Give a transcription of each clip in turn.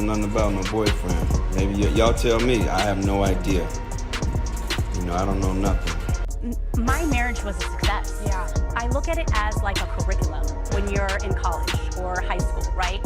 nothing about no boyfriend. Maybe y'all tell me. I have no idea. I don't know nothing. My marriage was a success. Yeah. I look at it as like a curriculum when you're in college or high school, right?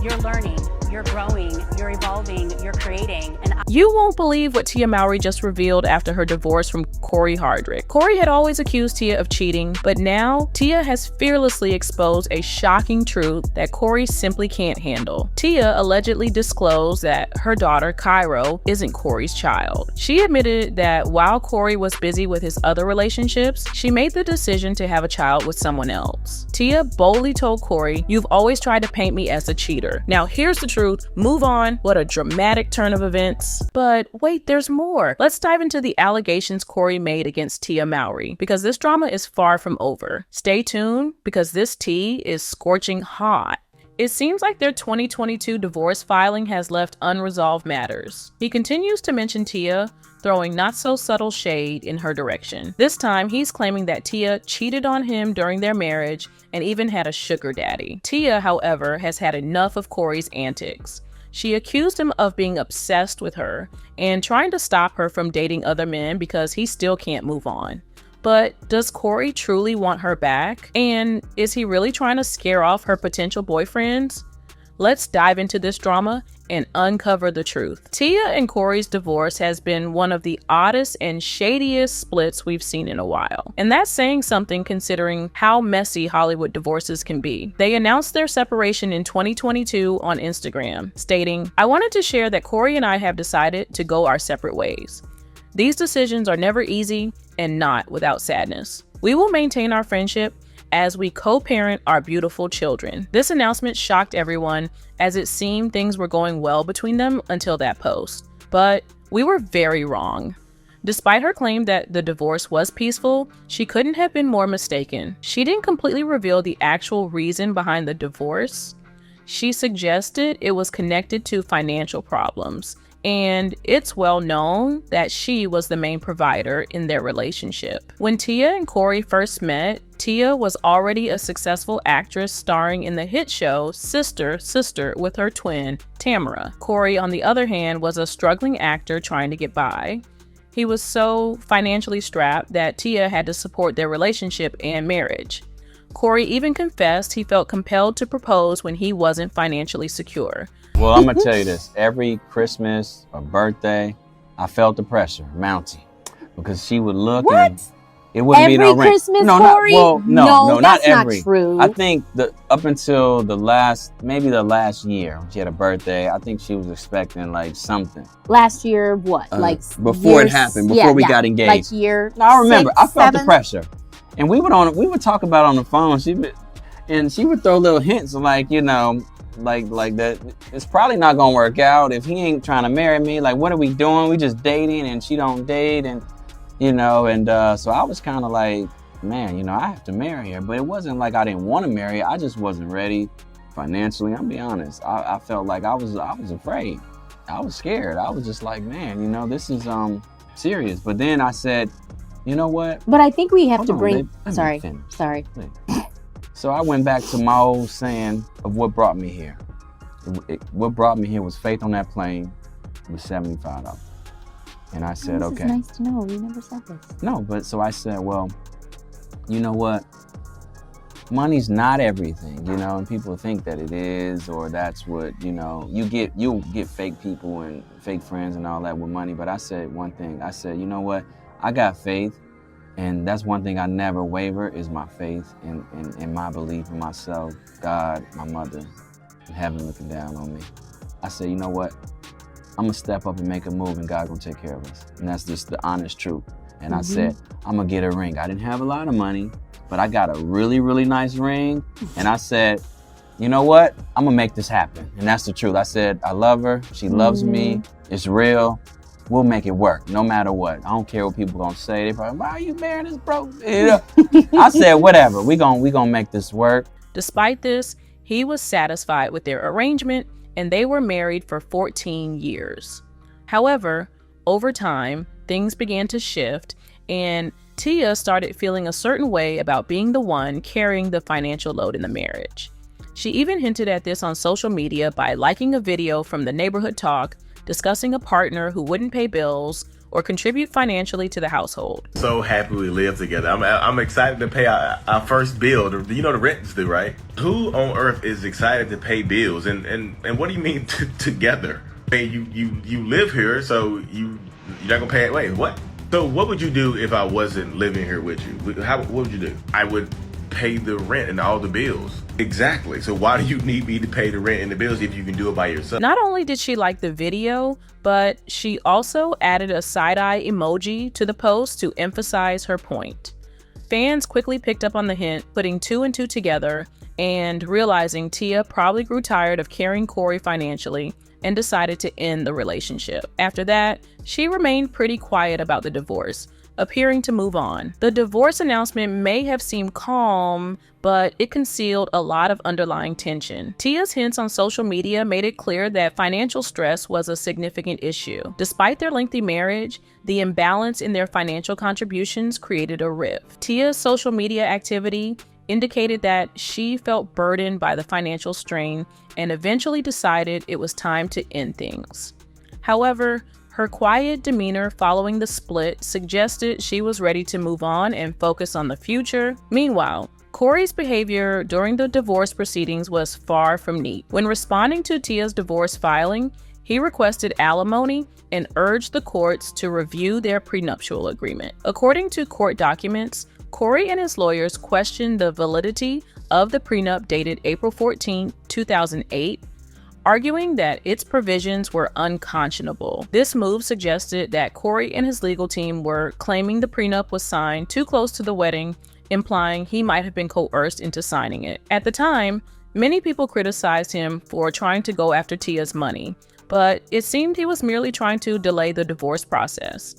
You're learning, you're growing, you're evolving, you're creating. And you won't believe what Tia Mowry just revealed after her divorce from Cory Hardrict. Cory had always accused Tia of cheating, but now Tia has fearlessly exposed a shocking truth that Cory simply can't handle. Tia allegedly disclosed that her daughter, Cairo, isn't Cory's child. She admitted that while Cory was busy with his other relationships, she made the decision to have a child with someone else. Tia boldly told Cory, "You've always tried to paint me as a cheater. Now here's the truth. Move on." What a dramatic turn of events. But wait, there's more. Let's dive into the allegations Cory made against Tia Mowry, because this drama is far from over. Stay tuned, because this tea is scorching hot. It seems like their 2022 divorce filing has left unresolved matters. He continues to mention Tia, throwing not so subtle shade in her direction. This time, he's claiming that Tia cheated on him during their marriage and even had a sugar daddy. Tia, however, has had enough of Cory's antics. She accused him of being obsessed with her and trying to stop her from dating other men because he still can't move on. But does Cory truly want her back? And is he really trying to scare off her potential boyfriends? Let's dive into this drama and uncover the truth. Tia and Cory's divorce has been one of the oddest and shadiest splits we've seen in a while. And that's saying something considering how messy Hollywood divorces can be. They announced their separation in 2022 on Instagram, stating, "I wanted to share that Cory and I have decided to go our separate ways. These decisions are never easy and not without sadness. We will maintain our friendship as we co-parent our beautiful children." This announcement shocked everyone, as it seemed things were going well between them until that post. But we were very wrong. Despite her claim that the divorce was peaceful, she couldn't have been more mistaken. She didn't completely reveal the actual reason behind the divorce. She suggested it was connected to financial problems, and it's well known that she was the main provider in their relationship. When Tia and Cory first met, Tia was already a successful actress starring in the hit show Sister, Sister with her twin, Tamara. Cory, on the other hand, was a struggling actor trying to get by. He was so financially strapped that Tia had to support their relationship and marriage. Cory even confessed he felt compelled to propose when he wasn't financially secure. Well, I'm gonna tell you this, every Christmas or birthday, I felt the pressure mounting, because she would look and it wouldn't be no ring. Every Christmas, no, Cory? not that's every. not true. I think up until the last year, she had a birthday, I think she was expecting like something. Last year, what? Before it happened, before we got engaged. Like year I remember, six, I felt seven? the pressure. And we would talk about it on the phone. She would throw little hints like that it's probably not gonna work out if he ain't trying to marry me. Like, what are we doing? We just dating and she don't date, and so I was kind of like, man, I have to marry her. But it wasn't like I didn't want to marry her. I just wasn't ready financially. I'll be honest. I felt like I was afraid. I was scared. I was just like, man, this is serious. But then I said, you know what? But I think we have Hold to on, bring. babe. Let me Sorry. finish. So I went back to my old saying of what brought me here. What brought me here was faith on that plane was $75. And I said, okay. This is nice to know. We never said this. No, but so I said, well, you know what? Money's not everything, and people think that it is, or that's what, you'll get fake people and fake friends and all that with money. But I said one thing. I said, you know what? I got faith. And that's one thing I never waver, is my faith and my belief in myself, God, my mother, and heaven looking down on me. I said, you know what? I'm gonna step up and make a move, and God gonna take care of us. And that's just the honest truth. And I said, I'm gonna get a ring. I didn't have a lot of money, but I got a really, really nice ring. And I said, you know what? I'm gonna make this happen. And that's the truth. I said, I love her. She loves me. It's real. We'll make it work, no matter what. I don't care what people gonna say. They probably, why are you marrying this broke? I said, whatever. We gonna make this work. Despite this, he was satisfied with their arrangement, and they were married for 14 years. However, over time, things began to shift, and Tia started feeling a certain way about being the one carrying the financial load in the marriage. She even hinted at this on social media by liking a video from the neighborhood talk discussing a partner who wouldn't pay bills or contribute financially to the household. So happy we live together. I'm excited to pay our first bill. You know the rent's due, right? Who on earth is excited to pay bills? And what do you mean together? I mean, you live here, so you're not gonna pay it. Wait, what? So what would you do if I wasn't living here with you? What would you do? I would pay the rent and all the bills. Exactly. So why do you need me to pay the rent and the bills if you can do it by yourself? Not only did she like the video, but she also added a side-eye emoji to the post to emphasize her point. Fans quickly picked up on the hint, putting two and two together and realizing Tia probably grew tired of carrying Cory financially and decided to end the relationship. After that, she remained pretty quiet about the divorce, appearing to move on. The divorce announcement may have seemed calm, but it concealed a lot of underlying tension. Tia's hints on social media made it clear that financial stress was a significant issue. Despite their lengthy marriage, the imbalance in their financial contributions created a rift. Tia's social media activity indicated that she felt burdened by the financial strain and eventually decided it was time to end things. However, her quiet demeanor following the split suggested she was ready to move on and focus on the future. Meanwhile, Cory's behavior during the divorce proceedings was far from neat. When responding to Tia's divorce filing, he requested alimony and urged the courts to review their prenuptial agreement. According to court documents, Cory and his lawyers questioned the validity of the prenup dated April 14, 2008, arguing that its provisions were unconscionable. This move suggested that Cory and his legal team were claiming the prenup was signed too close to the wedding, implying he might have been coerced into signing it. At the time, many people criticized him for trying to go after Tia's money, but it seemed he was merely trying to delay the divorce process.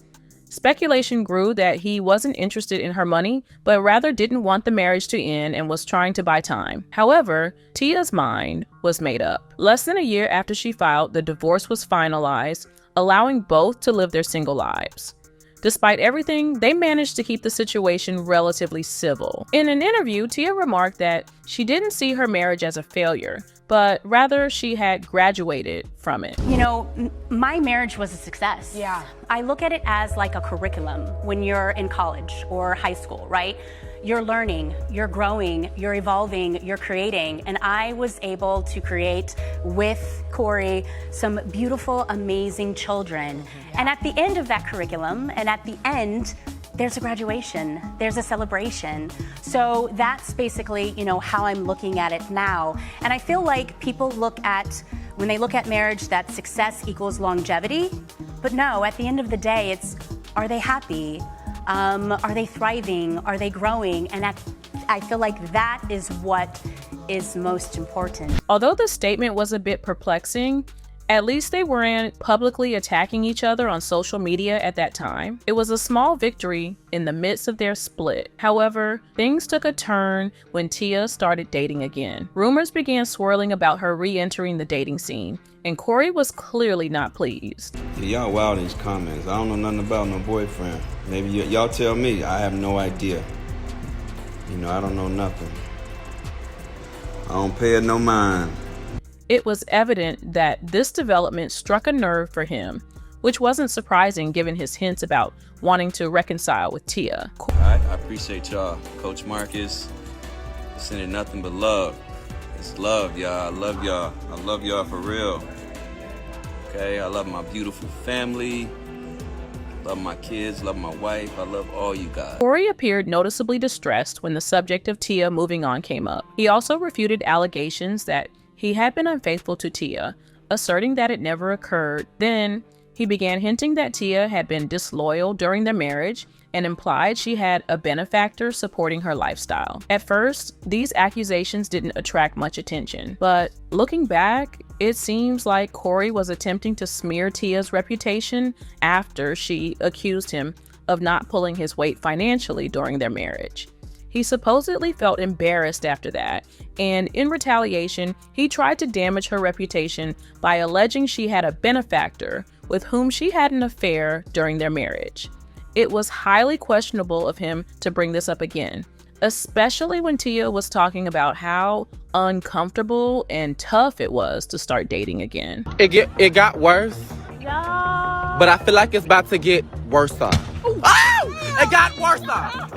Speculation grew that he wasn't interested in her money, but rather didn't want the marriage to end and was trying to buy time. However, Tia's mind was made up. Less than a year after she filed, the divorce was finalized, allowing both to live their single lives. Despite everything, they managed to keep the situation relatively civil. In an interview, Tia remarked that she didn't see her marriage as a failure, but rather she had graduated from it. You know, my marriage was a success. Yeah. I look at it as like a curriculum when you're in college or high school, right? You're learning, you're growing, you're evolving, you're creating. And I was able to create with Cory some beautiful, amazing children. And at the end of that curriculum, and at the end, there's a graduation, there's a celebration. So that's basically, you know, how I'm looking at it now. And I feel like people when they look at marriage, that success equals longevity. But no, at the end of the day, it's, are they happy? Are they thriving? Are they growing? And I feel like that is what is most important. Although the statement was a bit perplexing, at least they weren't publicly attacking each other on social media at that time. It was a small victory in the midst of their split. However, things took a turn when Tia started dating again. Rumors began swirling about her re-entering the dating scene, and Cory was clearly not pleased. Yeah, y'all wild in these comments. I don't know nothing about no boyfriend. Maybe y'all tell me. I have no idea. You know, I don't know nothing. I don't pay it no mind. It was evident that this development struck a nerve for him, which wasn't surprising given his hints about wanting to reconcile with Tia. I appreciate y'all. Coach Marcus, sending nothing but love. It's love, y'all. I love y'all. I love y'all for real. Okay, I love my beautiful family. Love my kids, love my wife. I love all you guys. Cory appeared noticeably distressed when the subject of Tia moving on came up. He also refuted allegations that he had been unfaithful to Tia, asserting that it never occurred. Then, he began hinting that Tia had been disloyal during their marriage and implied she had a benefactor supporting her lifestyle. At first, these accusations didn't attract much attention, but looking back, it seems like Cory was attempting to smear Tia's reputation after she accused him of not pulling his weight financially during their marriage. He supposedly felt embarrassed after that, and in retaliation, he tried to damage her reputation by alleging she had a benefactor with whom she had an affair during their marriage. It was highly questionable of him to bring this up again, especially when Tia was talking about how uncomfortable and tough it was to start dating again. It got worse, but I feel like it's about to get worse. Oh! It got worse.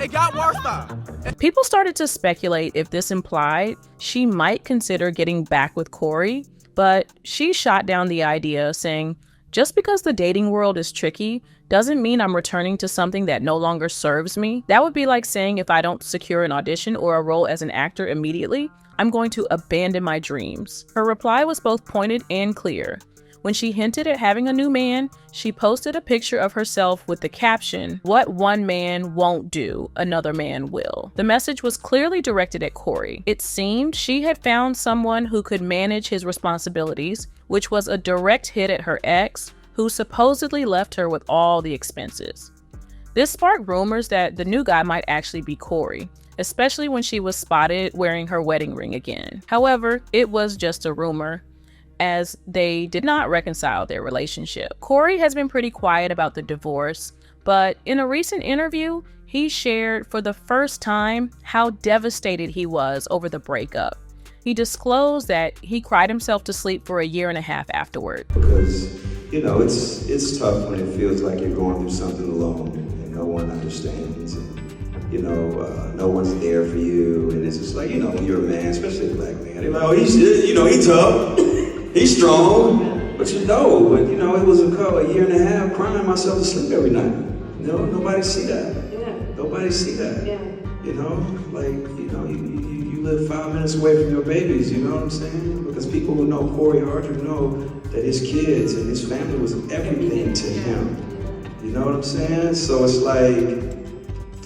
It got worse. People started to speculate if this implied she might consider getting back with Cory, but she shot down the idea, saying, just because the dating world is tricky doesn't mean I'm returning to something that no longer serves me. That would be like saying if I don't secure an audition or a role as an actor immediately, I'm going to abandon my dreams. Her reply was both pointed and clear. When she hinted at having a new man, she posted a picture of herself with the caption, "What one man won't do, another man will." The message was clearly directed at Cory. It seemed she had found someone who could manage his responsibilities, which was a direct hit at her ex, who supposedly left her with all the expenses. This sparked rumors that the new guy might actually be Cory, especially when she was spotted wearing her wedding ring again. However, it was just a rumor, as they did not reconcile their relationship. Cory has been pretty quiet about the divorce, but in a recent interview, he shared for the first time how devastated he was over the breakup. He disclosed that he cried himself to sleep for 1.5 years afterward. Because, you know, it's tough when it feels like you're going through something alone and no one understands. And, you know, no one's there for you. And it's just like, you know, when you're a man, especially a black man, they're like, oh, he's tough. He's strong, but you know, it was a 1.5 years crying myself to sleep every night. You know, nobody see that. Yeah. Nobody see that. Yeah. You know, like, you know, you live 5 minutes away from your babies, you know what I'm saying? Because people who know Cory Hardrict know that his kids and his family was everything to him. You know what I'm saying? So it's like,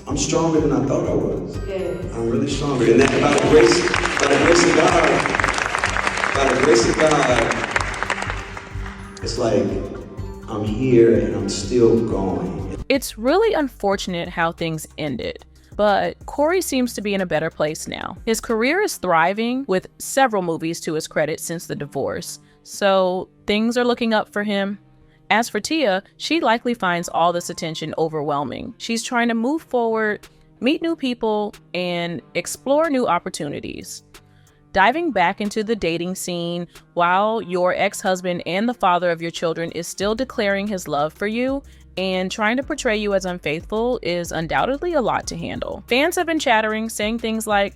I'm stronger than I thought I was. Yes. I'm really stronger. And that by the grace of God, by the grace of God, it's like I'm here and I'm still going. It's really unfortunate how things ended, but Cory seems to be in a better place now. His career is thriving with several movies to his credit since the divorce, so things are looking up for him. As for Tia, she likely finds all this attention overwhelming. She's trying to move forward, meet new people, and explore new opportunities. Diving back into the dating scene while your ex-husband and the father of your children is still declaring his love for you and trying to portray you as unfaithful is undoubtedly a lot to handle. Fans have been chattering, saying things like,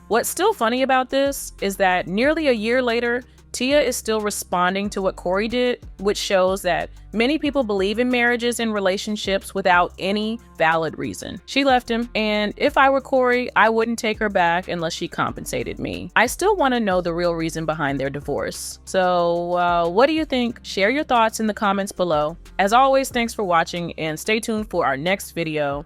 what's still funny about this is that nearly 1 year later, Tia is still responding to what Cory did, which shows that many people believe in marriages and relationships without any valid reason. She left him, and if I were Cory, I wouldn't take her back unless she compensated me. I still want to know the real reason behind their divorce. So what do you think? Share your thoughts in the comments below. As always, thanks for watching and stay tuned for our next video.